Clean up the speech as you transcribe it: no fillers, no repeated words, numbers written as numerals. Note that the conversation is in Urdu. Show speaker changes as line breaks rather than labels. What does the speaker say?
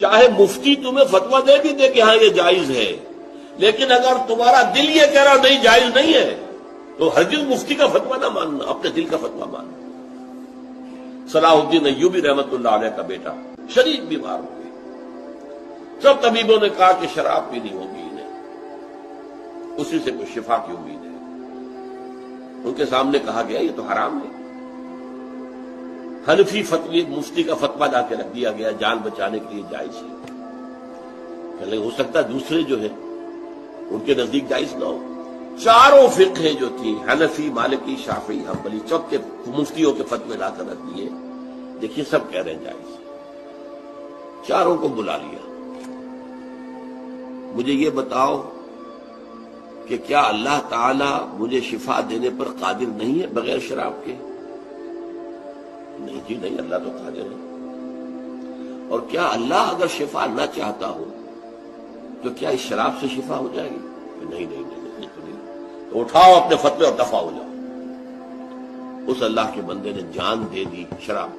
چاہے مفتی تمہیں فتویٰ دے بھی دے کہ ہاں یہ جائز ہے، لیکن اگر تمہارا دل یہ کہہ رہا نہیں جائز نہیں ہے تو ہرگز مفتی کا فتویٰ نہ ماننا، اپنے دل کا فتویٰ ماننا۔ صلاح الدین ایوبی رحمۃ اللہ علیہ کا بیٹا شدید بیمار ہو گئے، سب طبیبوں نے کہا کہ شراب پینی ہوگی انہیں، اسی سے کوئی شفا کی امید ہے۔ ان کے سامنے کہا گیا یہ تو حرام ہے۔ حنفی فتوی مفتی کا فتویٰ لا کے رکھ دیا گیا، جان بچانے کے لیے جائز ہے، کہ ہو سکتا ہے دوسرے جو ہے ان کے نزدیک جائز نہ ہو۔ چاروں فقہ جو تھی، حنفی، مالکی، شافعی، حنبلی، سب کے مفتیوں کے فتوے لا کر رکھ دیے، دیکھیے سب کہہ رہے ہیں جائز۔ چاروں کو بلا لیا، مجھے یہ بتاؤ کہ کیا اللہ تعالی مجھے شفا دینے پر قادر نہیں ہے بغیر شراب کے؟ نہیں جی نہیں، اللہ تو قادر ہے۔ اور کیا اللہ اگر شفا نہ چاہتا ہو تو کیا اس شراب سے شفا ہو جائے گی؟ نہیں نہیں نہیں، تو اٹھاؤ اپنے فتوے اور دفع ہو جاؤ۔ اس اللہ کے بندے نے جان دے دی شراب